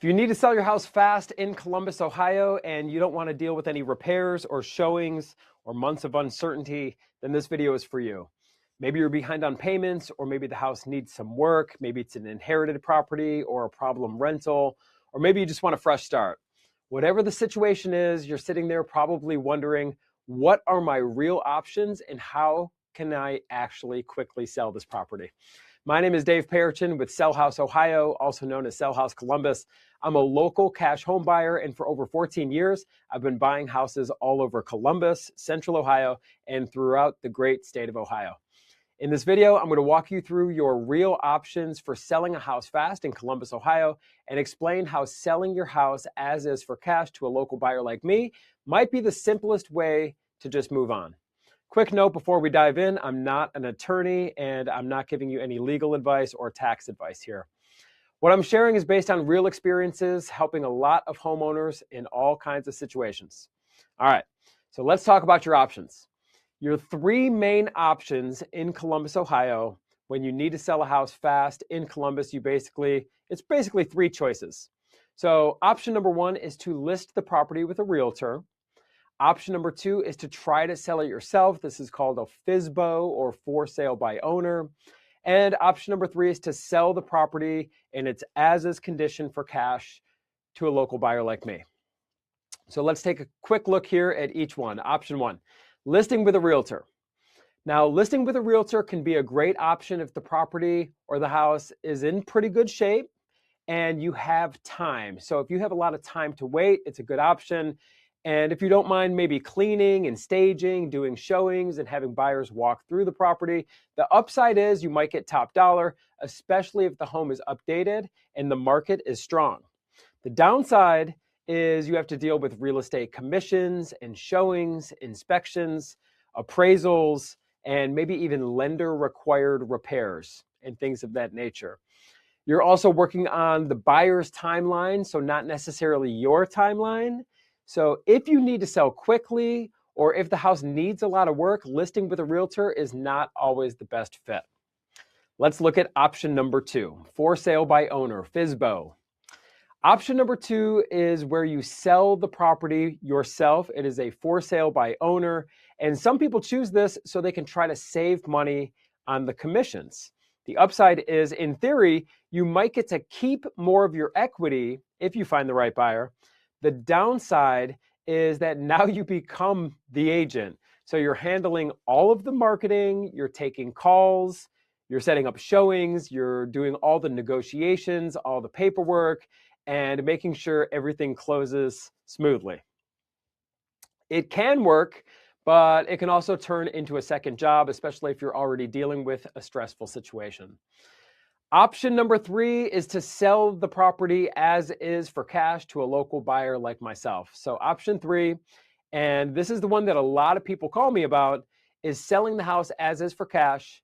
If you need to sell your house fast in Columbus, Ohio, and you don't want to deal with any repairs or showings or months of uncertainty, then this video is for you. Maybe you're behind on payments, or maybe the house needs some work. Maybe it's an inherited property or a problem rental, or maybe you just want a fresh start. Whatever the situation is, you're sitting there probably wondering, what are my real options and how can I actually quickly sell this property? My name is Dave Payerchin with Sell House Ohio, also known as Sell House Columbus. I'm a local cash home buyer, and for over 14 years, I've been buying houses all over Columbus, Central Ohio, and throughout the great state of Ohio. In this video, I'm going to walk you through your real options for selling a house fast in Columbus, Ohio, and explain how selling your house as is for cash to a local buyer like me might be the simplest way to just move on. Quick note before we dive in, I'm not an attorney and I'm not giving you any legal advice or tax advice here. What I'm sharing is based on real experiences, helping a lot of homeowners in all kinds of situations. All right, so let's talk about your options. Your three main options in Columbus, Ohio, when you need to sell a house fast in Columbus, it's basically three choices. So option number one is to list the property with a realtor. Option number two is to try to sell it yourself. This is called a FSBO, or for sale by owner. And option number three is to sell the property in its as-is condition for cash to a local buyer like me. So let's take a quick look here at each one. Option one, listing with a realtor. Now, listing with a realtor can be a great option if the property or the house is in pretty good shape and you have time. So if you have a lot of time to wait, it's a good option. And if you don't mind maybe cleaning and staging, doing showings and having buyers walk through the property, the upside is you might get top dollar, especially if the home is updated and the market is strong. The downside is you have to deal with real estate commissions and showings, inspections, appraisals, and maybe even lender required repairs and things of that nature. You're also working on the buyer's timeline, so not necessarily your timeline. So if you need to sell quickly, or if the house needs a lot of work, listing with a realtor is not always the best fit. Let's look at option number two, for sale by owner, FSBO. Option number two is where you sell the property yourself. It is a for sale by owner, and some people choose this so they can try to save money on the commissions. The upside is, in theory, you might get to keep more of your equity if you find the right buyer. The downside is that now you become the agent. So you're handling all of the marketing, you're taking calls, you're setting up showings, you're doing all the negotiations, all the paperwork, and making sure everything closes smoothly. It can work, but it can also turn into a second job, especially if you're already dealing with a stressful situation. Option number three is to sell the property as is for cash to a local buyer like myself. So option three, and this is the one that a lot of people call me about, is selling the house as is for cash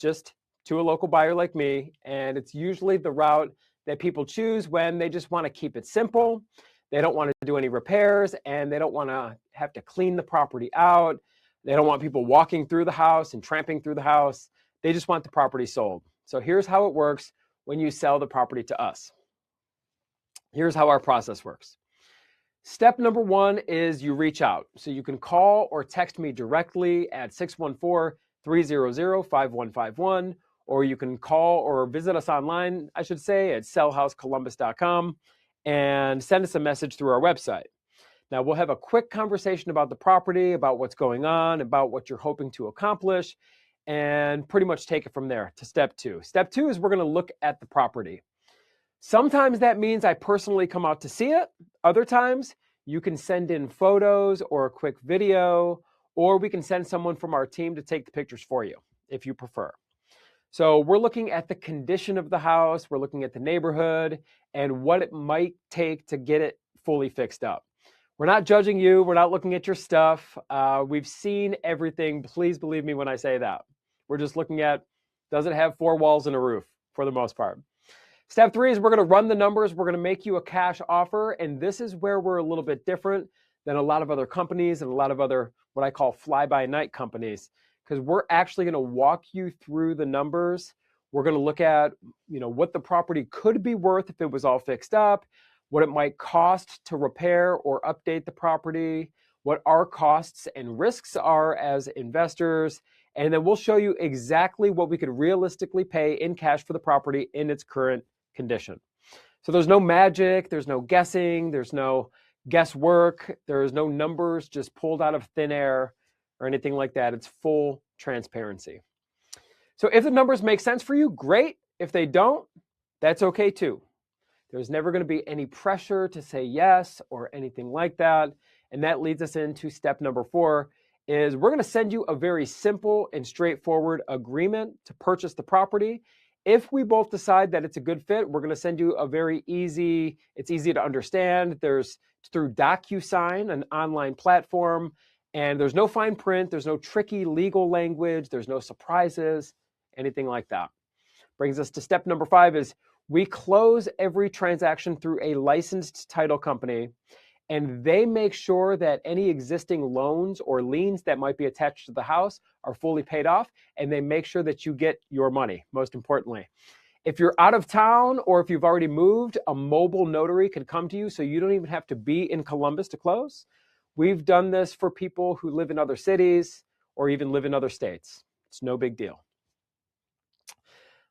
just to a local buyer like me. And it's usually the route that people choose when they just want to keep it simple. They don't want to do any repairs, and they don't want to have to clean the property out. They don't want people walking through the house and tramping through the house. They just want the property sold. So here's how it works when you sell the property to us. Here's how our process works. Step number one is you reach out. So you can call or text me directly at 614-300-5151, or you can call or visit us online, I should say, at sellhousecolumbus.com and send us a message through our website. Now, we'll have a quick conversation about the property, about what's going on, about what you're hoping to accomplish, and pretty much take it from there to step two. Step two is we're going to look at the property. Sometimes that means I personally come out to see it. Other times you can send in photos or a quick video, or we can send someone from our team to take the pictures for you if you prefer. So we're looking at the condition of the house, we're looking at the neighborhood, and what it might take to get it fully fixed up. We're not judging you, we're not looking at your stuff. We've seen everything, please believe me when I say that. We're just looking at, does it have four walls and a roof, for the most part. Step three is we're going to run the numbers. We're going to make you a cash offer. And this is where we're a little bit different than a lot of other companies and a lot of other, what I call fly-by-night companies, because we're actually going to walk you through the numbers. We're going to look at, what the property could be worth if it was all fixed up, what it might cost to repair or update the property, what our costs and risks are as investors, and then we'll show you exactly what we could realistically pay in cash for the property in its current condition. So there's no magic, there's no guessing, there's no guesswork, there's no numbers just pulled out of thin air or anything like that. It's full transparency. So if the numbers make sense for you, great. If they don't, that's okay too. There's never going to be any pressure to say yes or anything like that. And that leads us into step number 4, is we're going to send you a very simple and straightforward agreement to purchase the property. If we both decide that it's a good fit, we're going to send you a very easy, it's easy to understand. It's through DocuSign, an online platform, and there's no fine print, there's no tricky legal language, there's no surprises, anything like that. Brings us to step number 5, is we close every transaction through a licensed title company, and they make sure that any existing loans or liens that might be attached to the house are fully paid off, and they make sure that you get your money, most importantly. If you're out of town or if you've already moved, a mobile notary can come to you, so you don't even have to be in Columbus to close. We've done this for people who live in other cities or even live in other states. It's no big deal.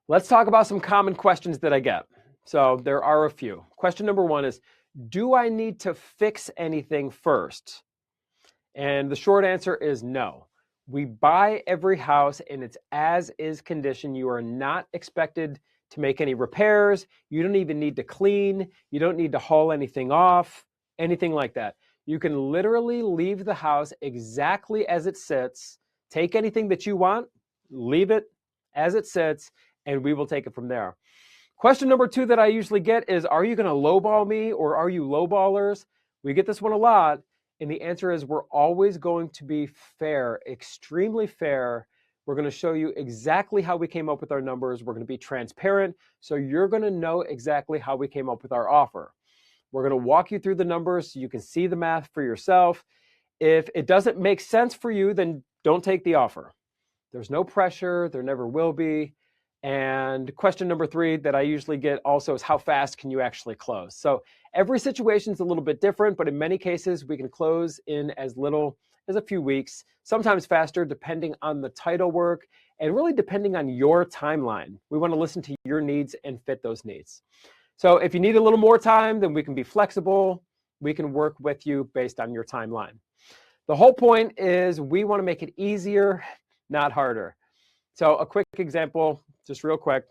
Let's talk about some common questions that I get. So there are a few. Question number 1 is, do I need to fix anything first? And the short answer is no. We buy every house in its as-is condition. You are not expected to make any repairs. You don't even need to clean. You don't need to haul anything off, anything like that. You can literally leave the house exactly as it sits, take anything that you want, leave it as it sits, and we will take it from there. Question number 2 that I usually get is, are you going to lowball me or are you lowballers? We get this one a lot, and the answer is we're always going to be fair, extremely fair. We're going to show you exactly how we came up with our numbers. We're going to be transparent, so you're going to know exactly how we came up with our offer. We're going to walk you through the numbers so you can see the math for yourself. If it doesn't make sense for you, then don't take the offer. There's no pressure. There never will be. And question number 3 that I usually get also is, how fast can you actually close? So every situation is a little bit different, but in many cases, we can close in as little as a few weeks, sometimes faster, depending on the title work and really depending on your timeline. We want to listen to your needs and fit those needs. So if you need a little more time, then we can be flexible. We can work with you based on your timeline. The whole point is we want to make it easier, not harder. So a quick example, just real quick.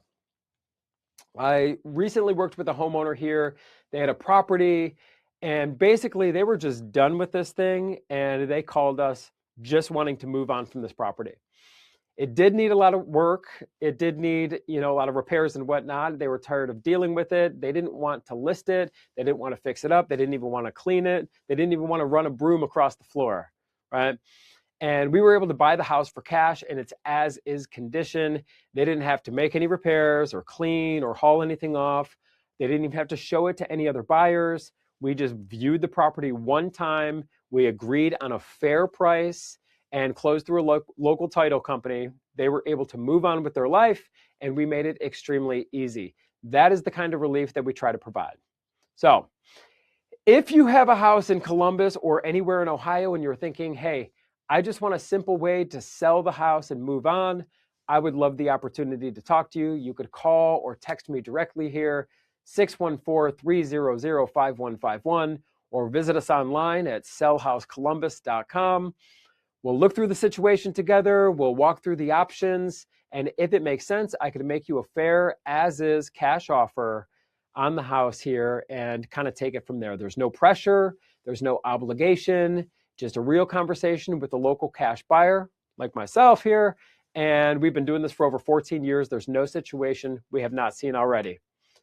I recently worked with a homeowner here. They had a property, and basically they were just done with this thing, and they called us just wanting to move on from this property. It did need a lot of work. It did need, a lot of repairs and whatnot. They were tired of dealing with it. They didn't want to list it. They didn't want to fix it up. They didn't even want to clean it. They didn't even want to run a broom across the floor, right? And we were able to buy the house for cash in its as-is condition. They didn't have to make any repairs or clean or haul anything off. They didn't even have to show it to any other buyers. We just viewed the property one time. We agreed on a fair price and closed through a local title company. They were able to move on with their life, and we made it extremely easy. That is the kind of relief that we try to provide. So if you have a house in Columbus or anywhere in Ohio and you're thinking, hey, I just want a simple way to sell the house and move on, I would love the opportunity to talk to you. You could call or text me directly here, 614-300-5151, or visit us online at sellhousecolumbus.com. We'll look through the situation together. We'll walk through the options. And if it makes sense, I could make you a fair as-is cash offer on the house here and kind of take it from there. There's no pressure. There's no obligation. Just a real conversation with a local cash buyer like myself here. And we've been doing this for over 14 years. There's no situation we have not seen already.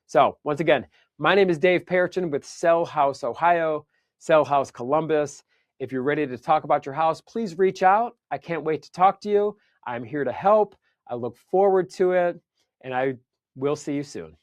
So once again, my name is Dave Payerchin with Sell House Ohio, Sell House Columbus. If you're ready to talk about your house, please reach out. I can't wait to talk to you. I'm here to help. I look forward to it, and I will see you soon.